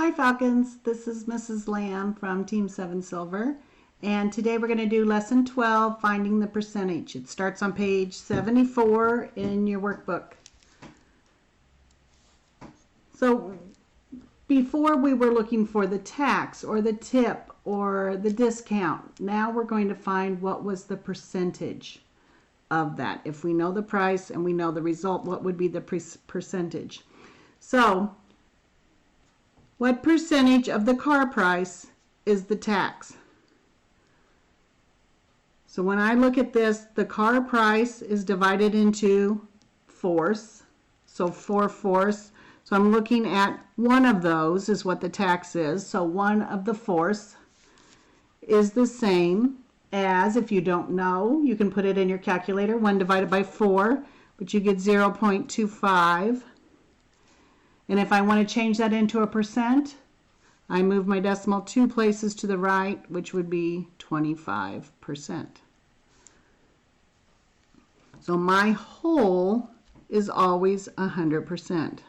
Hi Falcons, this is Mrs. Lamb from Team 7 Silver, and today we're going to do lesson 12, finding the percentage. It starts on page 74 in your workbook. So before we were looking for the tax or the tip or the discount. Now we're going to find what was the percentage of that. If we know the price and we know the result, what would be the percentage? So what percentage of the car price is the tax? So when I look at this, the car price is divided into fourths. So 4/4. So I'm looking at one of those is what the tax is. So 1 of the fourths is the same as, if you don't know, you can put it in your calculator, 1 divided by 4, but you get 0.25. And if I want to change that into a percent, I move my decimal 2 places to the right, which would be 25%. So my whole is always 100%.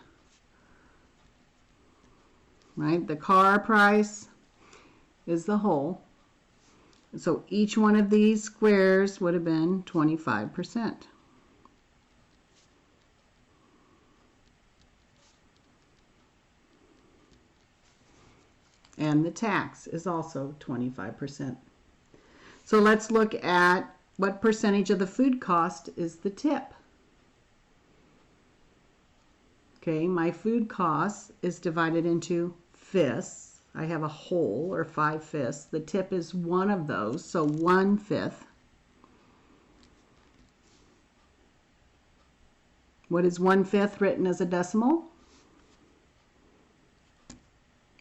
Right? The car price is the whole. So each one of these squares would have been 25%. And the tax is also 25%. So let's look at what percentage of the food cost is the tip. Okay, my food cost is divided into fifths. I have a whole, or 5/5. The tip is one of those, so 1/5. What is 1/5 written as a decimal?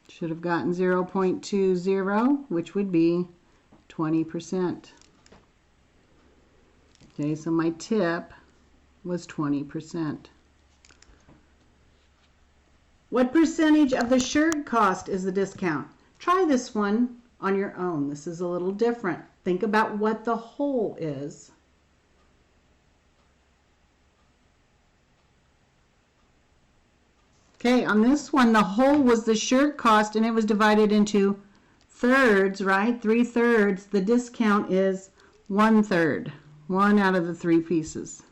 Should have gotten 0.20, which would be 20%. Okay, so my tip was 20%. What percentage of the shirt cost is the discount? Try this one on your own. This is a little different. Think about what the whole is. Okay, on this one, the whole was the shirt cost, and it was divided into thirds, right? 3/3. The discount is 1/3. 1 out of the 3 pieces.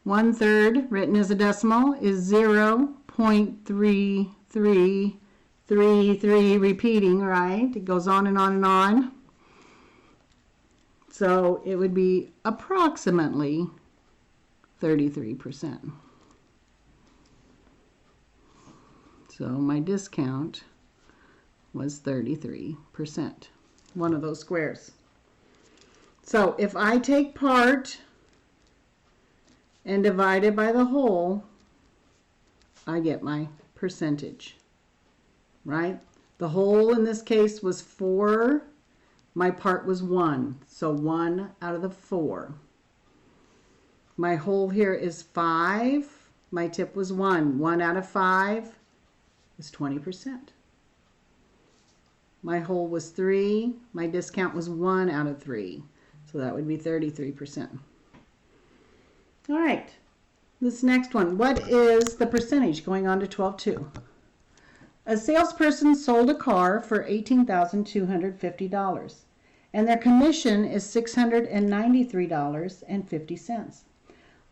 1/3 written as a decimal is 0.3333, repeating, right? It goes on and on and on. So it would be approximately 33%. So my discount was 33%, one of those squares. So if I take part and divide it by the whole, I get my percentage, right? The whole in this case was 4. My part was 1, so 1 out of the 4. My whole here is 5. My tip was 1. 1 out of 5 is 20%. My whole was 3. My discount was 1 out of 3. So that would be 33%. All right, this next one. What is the percentage going on to 12.2? A salesperson sold a car for $18,250, and their commission is $693.50.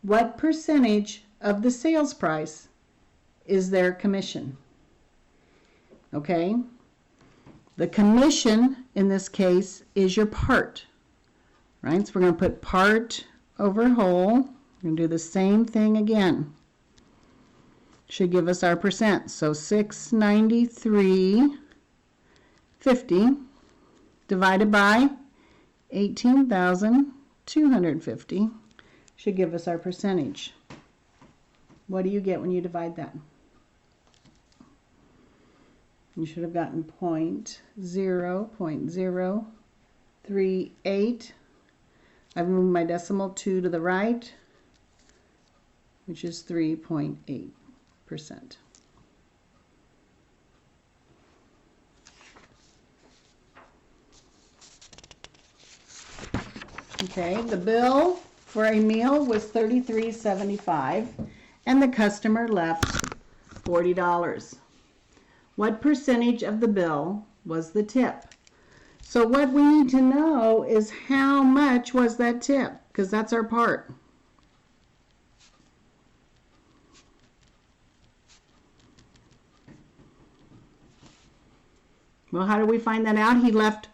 What percentage of the sales price is their commission? Okay, the commission in this case is your part, right? So we're going to put part over whole. We're going to do the same thing again. Should give us our percent. So 693.50 divided by 18,250 should give us our percentage. What do you get when you divide that? You should have gotten 0.038. I've moved my decimal 2 to the right, which is 3.8%. Okay, the bill for a meal was $33.75, and the customer left $40. What percentage of the bill was the tip? So what we need to know is how much was that tip, because that's our part. Well, how do we find that out? He left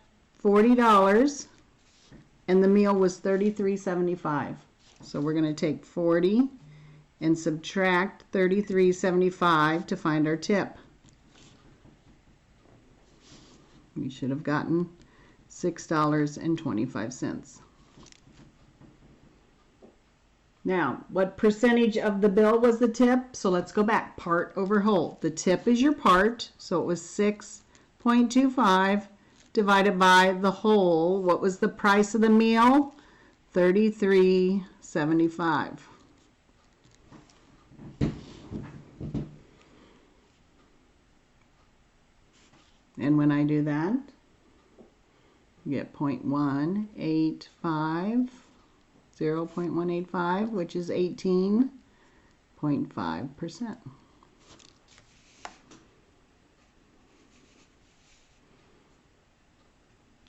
$40 and the meal was $33.75. So we're going to take 40 and subtract $33.75 to find our tip. We should have gotten $6.25. Now, what percentage of the bill was the tip? So let's go back. Part over whole. The tip is your part, so it was 6.25 divided by the whole. What was the price of the meal? $33.75. And when I do that, you get 0.185, 0.185, which is 18.5%.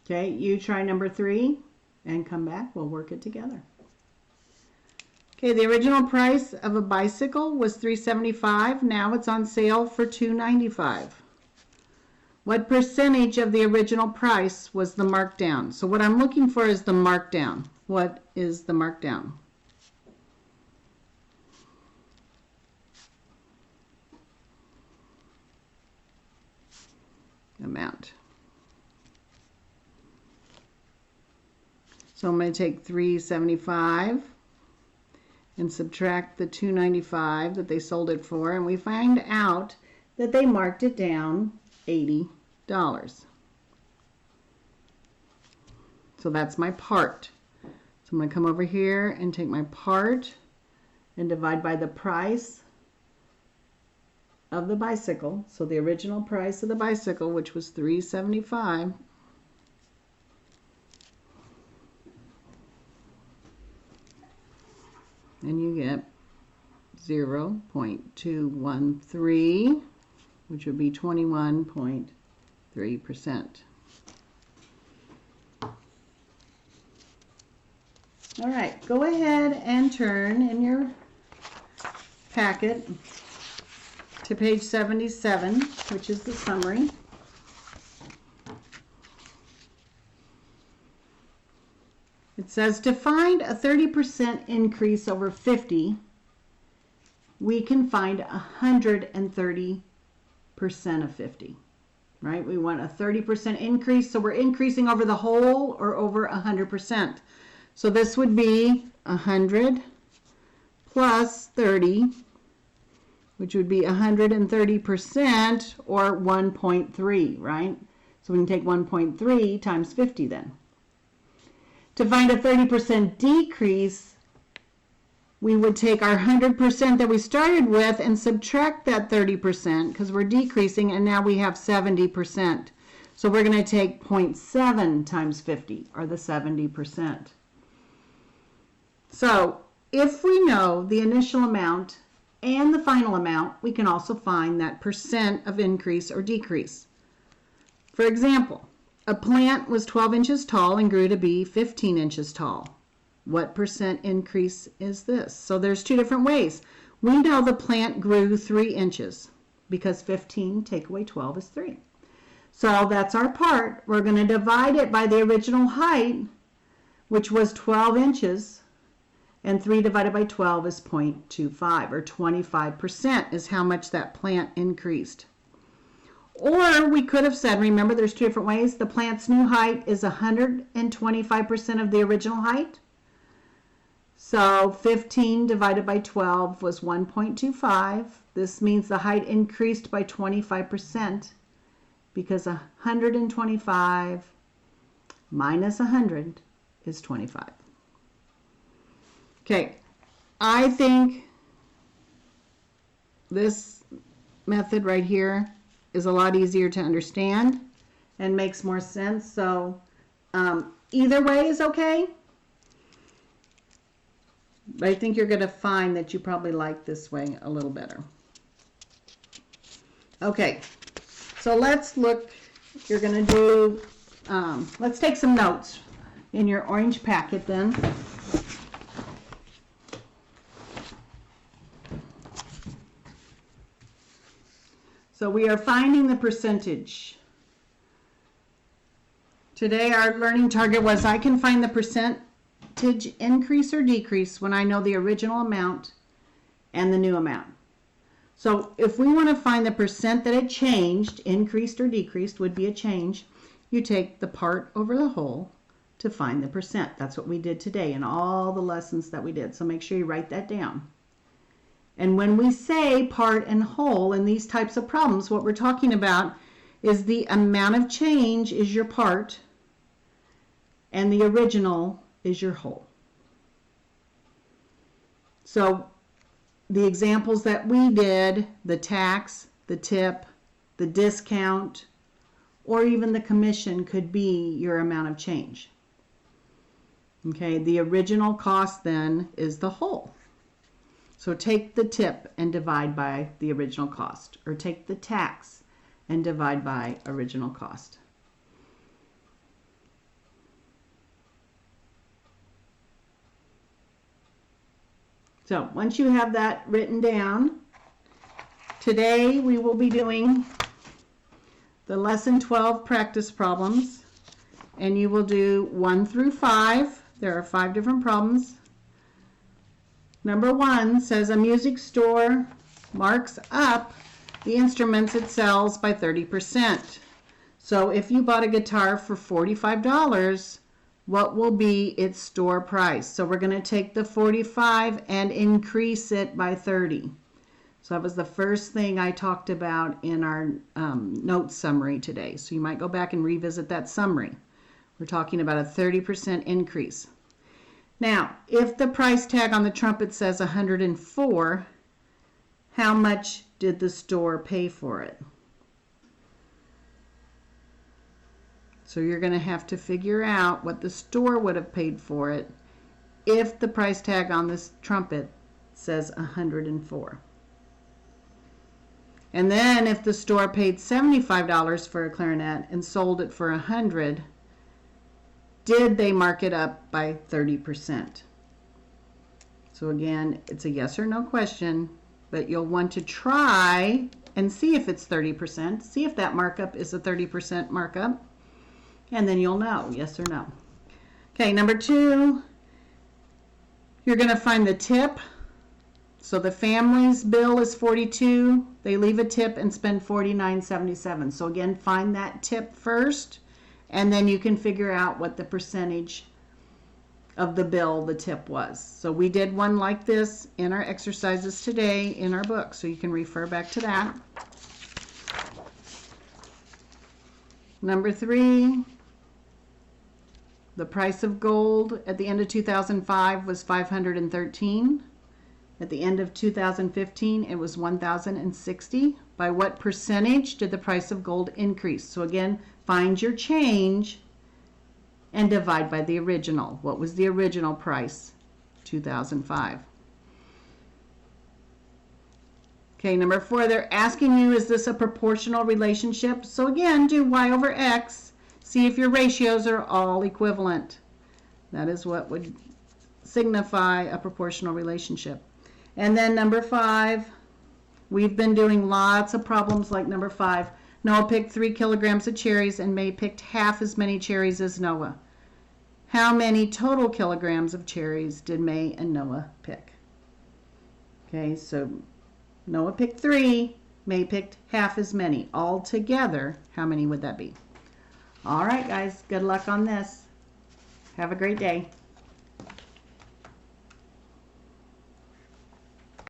Okay, you try number 3 and come back. We'll work it together. Okay, the original price of a bicycle was $3.75. Now it's on sale for $2.95. What percentage of the original price was the markdown? So what I'm looking for is the markdown. What is the markdown? Amount. So I'm going to take $3.75 and subtract the $2.95 that they sold it for, and we find out that they marked it down $80. So that's my part. So I'm going to come over here and take my part and divide by the price of the bicycle. So the original price of the bicycle, which was $3.75, and you get 0.213, which would be 21.3%. All right, go ahead and turn in your packet to page 77, which is the summary. It says to find a 30% increase over 50, we can find 130% of 50, right? We want a 30% increase, so we're increasing over the whole or over 100%. So this would be 100 plus 30, which would be 130% or 1.3, right? So we can take 1.3 times 50 then. To find a 30% decrease, we would take our 100% that we started with and subtract that 30% because we're decreasing, and now we have 70%. So we're going to take 0.7 times 50, or the 70%. So if we know the initial amount and the final amount, we can also find that percent of increase or decrease. For example, a plant was 12 inches tall and grew to be 15 inches tall. What percent increase is this? So there's two different ways. We know the plant grew 3 inches because 15 take away 12 is 3. So that's our part. We're going to divide it by the original height, which was 12 inches, and 3 divided by 12 is 0.25, or 25% is how much that plant increased. Or we could have said, remember there's two different ways, the plant's new height is 125% of the original height. So 15 divided by 12 was 1.25. This means the height increased by 25% because 125 minus 100 is 25. Okay, I think this method right here is a lot easier to understand and makes more sense. So either way is okay. But I think you're going to find that you probably like this way a little better. Okay, So let's look, you're going to do, let's take some notes in your orange packet then. So we are finding the percentage. Today our learning target was I can find the percentage increase or decrease when I know the original amount and the new amount. So if we want to find the percent that it changed, increased or decreased would be a change, you take the part over the whole to find the percent. That's what we did today in all the lessons that we did. So make sure you write that down. And when we say part and whole in these types of problems, what we're talking about is the amount of change is your part and the original is your whole. So the examples that we did, the tax, the tip, the discount, or even the commission could be your amount of change. Okay, the original cost then is the whole. So take the tip and divide by the original cost, or take the tax and divide by original cost. So once you have that written down, today we will be doing the lesson 12 practice problems, and you will do 1 through 5. There are 5 different problems. Number 1 says a music store marks up the instruments it sells by 30%. So if you bought a guitar for $45, what will be its store price? So we're going to take the 45 and increase it by 30. So that was the first thing I talked about in our notes summary today. So you might go back and revisit that summary. We're talking about a 30% increase. Now, if the price tag on the trumpet says $104, how much did the store pay for it? So you're going to have to figure out what the store would have paid for it if the price tag on this trumpet says $104. And then if the store paid $75 for a clarinet and sold it for $100, did they mark it up by 30%? So again, it's a yes or no question, but you'll want to try and see if it's 30%. See if that markup is a 30% markup, and then you'll know, yes or no. Okay, number 2, you're going to find the tip. So the family's bill is $42. They leave a tip and spend $49.77. So again, find that tip first, and then you can figure out what the percentage of the bill the tip was. So we did one like this in our exercises today in our book, so you can refer back to that. Number 3, the price of gold at the end of 2005 was $513. At the end of 2015, it was $1,060. By what percentage did the price of gold increase? So again, find your change and divide by the original. What was the original price? 2005. Okay, number 4, they're asking you, is this a proportional relationship? So again, do y over x. See if your ratios are all equivalent. That is what would signify a proportional relationship. And then number 5, we've been doing lots of problems like number 5. Noah picked 3 kilograms of cherries and May picked half as many cherries as Noah. How many total kilograms of cherries did May and Noah pick? Okay, so Noah picked 3, May picked half as many. All together, how many would that be? All right, guys, good luck on this. Have a great day.